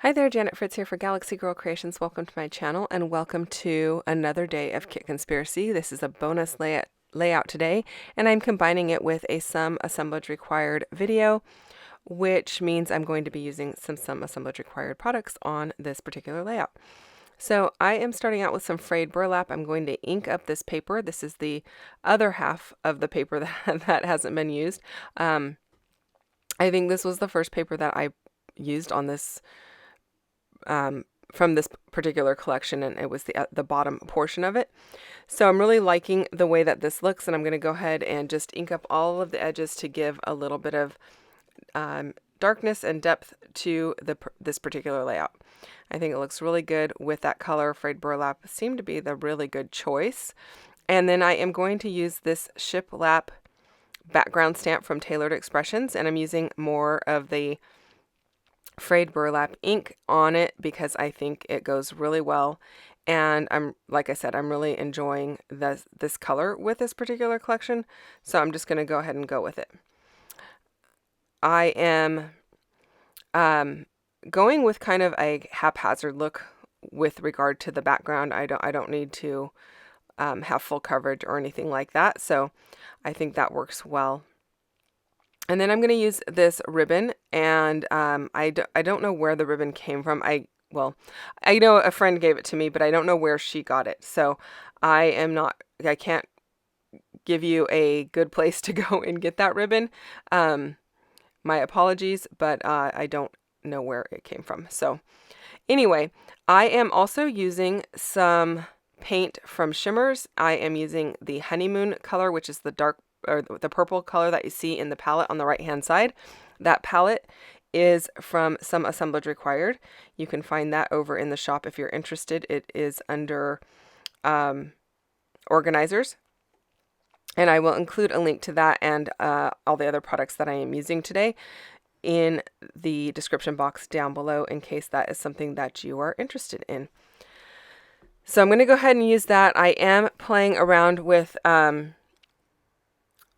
Hi there, Janet Fritz here for Galaxy Girl Creations. Welcome to my channel and welcome to another day of Kit Conspiracy. This is a bonus layout today, and I'm combining it with a Some Assemblage Required video, which means I'm going to be using some Assemblage Required products on this particular layout. So I am starting out with some frayed burlap. I'm going to ink up this paper. This is the other half of the paper that hasn't been used. I think this was the first paper that I used on this from this particular collection, and it was the bottom portion of it. So I'm really liking the way that this looks, and I'm going to go ahead and just ink up all of the edges to give a little bit of darkness and depth to this particular layout. I think it looks really good with that color. Frayed burlap seemed to be the really good choice. And then I am going to use this shiplap background stamp from Tailored Expressions, and I'm using more of the frayed burlap ink on it because I think it goes really well, and like I said, I'm really enjoying this color with this particular collection, so I'm just going to go ahead and go with it. I am going with kind of a haphazard look with regard to the background. I don't need to have full coverage or anything like that, so I think that works well. And then I'm going to use this ribbon, and I don't know where the ribbon came from. I know a friend gave it to me, but I don't know where she got it. So I can't give you a good place to go and get that ribbon. My apologies, but I don't know where it came from. So anyway, I am also using some paint from Shimmers. I am using the Honeymoon color, which is the dark or the purple color that you see in the palette on the right hand side. That palette is from Some Assemblage Required. You can find that over in the shop if you're interested. It is under organizers, and I will include a link to that and all the other products that I am using today in the description box down below in case that is something that you are interested in. So I'm going to go ahead and use that. I am playing around with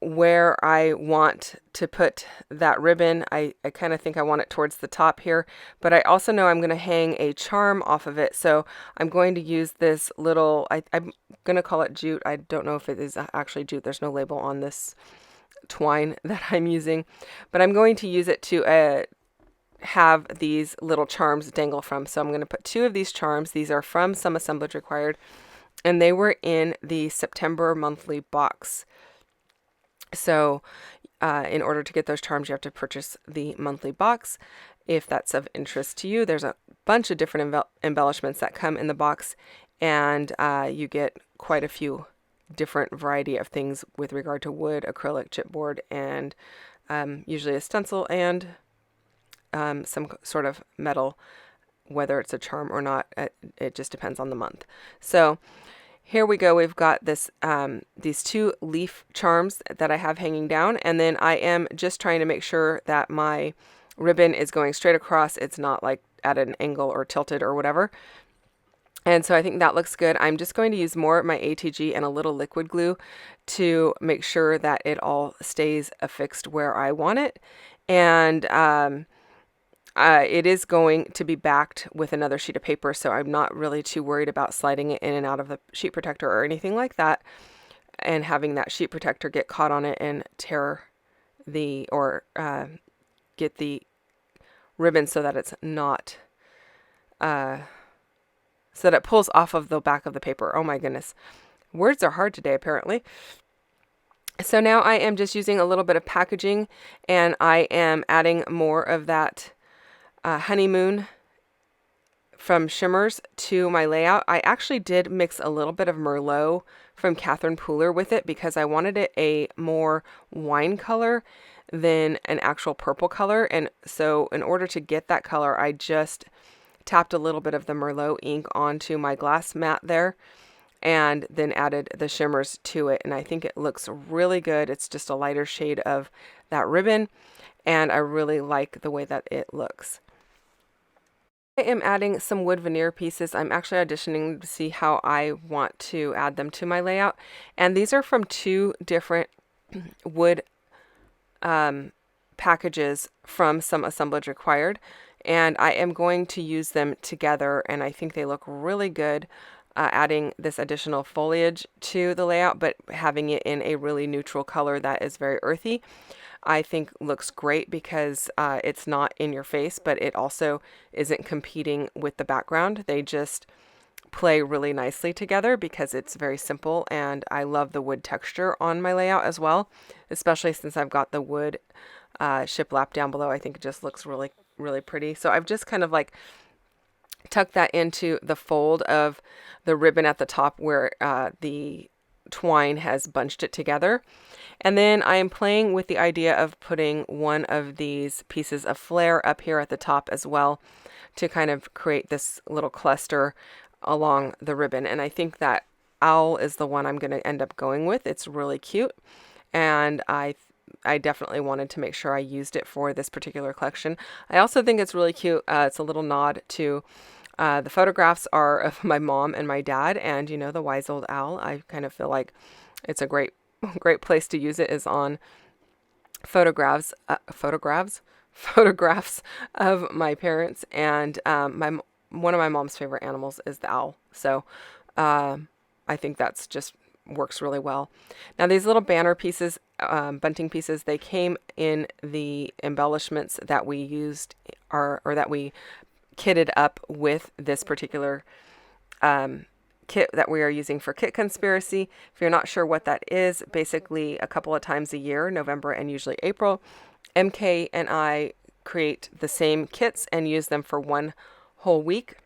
where I want to put that ribbon. I kind of think I want it towards the top here, but I also know I'm going to hang a charm off of it. So I'm going to use this little, I'm going to call it jute. I don't know if it is actually jute. There's no label on this twine that I'm using, but I'm going to use it to have these little charms dangle from. So I'm going to put 2 of these charms. These are from Some Assemblage Required, and they were in the September monthly box. So in order to get those charms, you have to purchase the monthly box. If that's of interest to you, there's a bunch of different embellishments that come in the box, and you get quite a few different variety of things with regard to wood, acrylic, chipboard, and usually a stencil and some sort of metal, whether it's a charm or not. It just depends on the month. So here we go. We've got this these 2 leaf charms that I have hanging down, and then I am just trying to make sure that my ribbon is going straight across. It's not like at an angle or tilted or whatever. And so I think that looks good. I'm just going to use more of my ATG and a little liquid glue to make sure that it all stays affixed where I want it. And it is going to be backed with another sheet of paper, so I'm not really too worried about sliding it in and out of the sheet protector or anything like that, and having that sheet protector get caught on it and tear get the ribbon so that it's not, so that it pulls off of the back of the paper. Oh my goodness. Words are hard today, apparently. So now I am just using a little bit of packaging, and I am adding more of that Honeymoon from Shimmers to my layout. I actually did mix a little bit of Merlot from Catherine Pooler with it because I wanted it a more wine color than an actual purple color. And so in order to get that color, I just tapped a little bit of the Merlot ink onto my glass mat there and then added the shimmers to it. And I think it looks really good. It's just a lighter shade of that ribbon, and I really like the way that it looks. I am adding some wood veneer pieces. I'm actually auditioning to see how I want to add them to my layout. And these are from 2 different wood packages from Some Assemblage Required. and I am going to use them together, and I think they look really good. Adding this additional foliage to the layout, but having it in a really neutral color that is very earthy, I think looks great because it's not in your face, but it also isn't competing with the background. They just play really nicely together because it's very simple, and I love the wood texture on my layout as well, especially since I've got the wood shiplap down below. I think it just looks really, really pretty. So I've just kind of like tuck that into the fold of the ribbon at the top where the twine has bunched it together. And then I am playing with the idea of putting one of these pieces of flare up here at the top as well to kind of create this little cluster along the ribbon. And I think that owl is the one I'm going to end up going with. It's really cute, and I definitely wanted to make sure I used it for this particular collection. I also think it's really cute. It's a little nod to the photographs are of my mom and my dad, and you know, the wise old owl. I kind of feel like it's a great place to use it is on photographs of my parents, and one of my mom's favorite animals is the owl. So I think that's just works really well. Now these little banner pieces, bunting pieces, they came in the embellishments that we used or that we kitted up with this particular kit that we are using for Kit Conspiracy. If you're not sure what that is, basically a couple of times a year, November and usually April, MK and I create the same kits and use them for one whole week.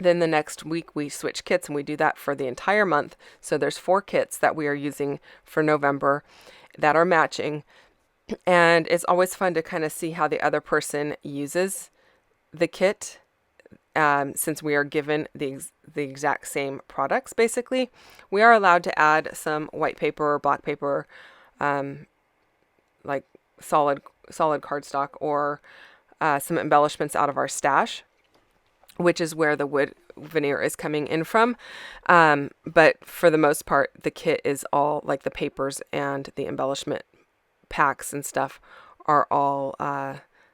Then the next week we switch kits, and we do that for the entire month. So there's 4 kits that we are using for November that are matching. And it's always fun to kind of see how the other person uses the kit, since we are given the exact same products. Basically, we are allowed to add some white paper or black paper, like solid cardstock, or some embellishments out of our stash, which is where the wood veneer is coming in from. But for the most part, the kit is all like the papers, and the embellishment packs and stuff are all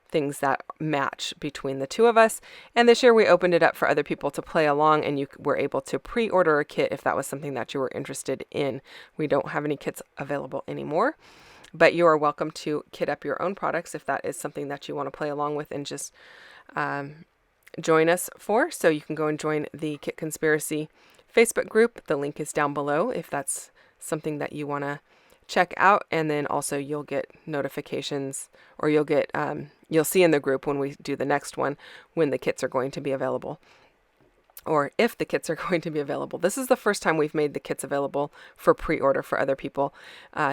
things that match between the two of us. And this year we opened it up for other people to play along, and you were able to pre-order a kit if that was something that you were interested in. We don't have any kits available anymore, but you are welcome to kit up your own products if that is something that you want to play along with and just join us for. So you can go and join the Kit Conspiracy Facebook group. The link is down below if that's something that you want to check out. And then also you'll get notifications, or you'll get you'll see in the group when we do the next one when the kits are going to be available, or if the kits are going to be available. This is the first time we've made the kits available for pre-order for other people,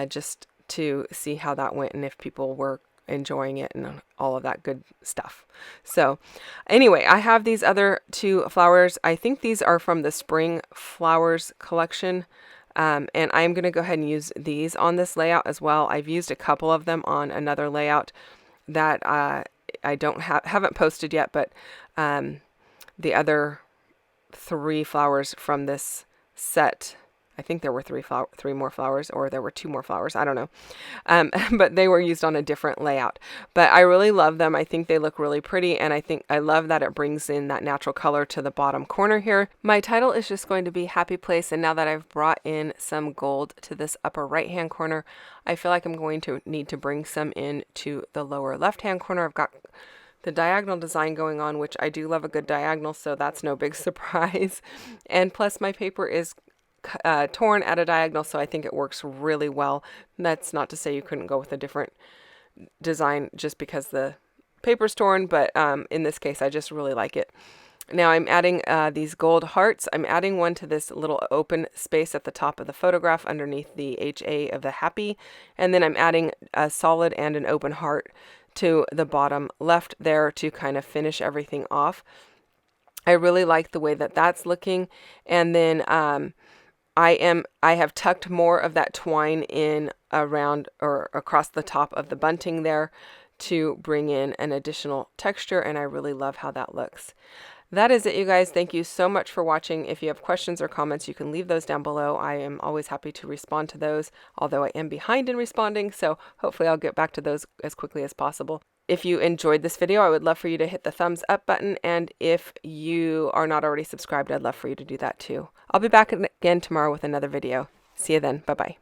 just to see how that went and if people were enjoying it and all of that good stuff. So anyway, I have these other 2 flowers. I think these are from the Spring Flowers collection. And I'm going to go ahead and use these on this layout as well. I've used a couple of them on another layout that I haven't posted yet, but the other 3 flowers from this set, I think there were 3 more flowers, or there were 2 more flowers. I don't know. But they were used on a different layout. But I really love them. I think they look really pretty, and I love that it brings in that natural color to the bottom corner here. My title is just going to be Happy Place, and now that I've brought in some gold to this upper right-hand corner, I feel like I'm going to need to bring some in to the lower left-hand corner. I've got the diagonal design going on, which I do love a good diagonal, so that's no big surprise. And plus my paper is torn at a diagonal, so I think it works really well. That's not to say you couldn't go with a different design just because the paper's torn, but in this case I just really like it. Now I'm adding these gold hearts. I'm adding one to this little open space at the top of the photograph underneath the HA of the happy, and then I'm adding a solid and an open heart to the bottom left there to kind of finish everything off. I really like the way that that's looking. And then I have tucked more of that twine in around or across the top of the bunting there to bring in an additional texture, and I really love how that looks. That is it, you guys. Thank you so much for watching. If you have questions or comments, you can leave those down below. I am always happy to respond to those, although I am behind in responding, so hopefully I'll get back to those as quickly as possible. If you enjoyed this video, I would love for you to hit the thumbs up button. And if you are not already subscribed, I'd love for you to do that too. I'll be back again tomorrow with another video. See you then. Bye-bye.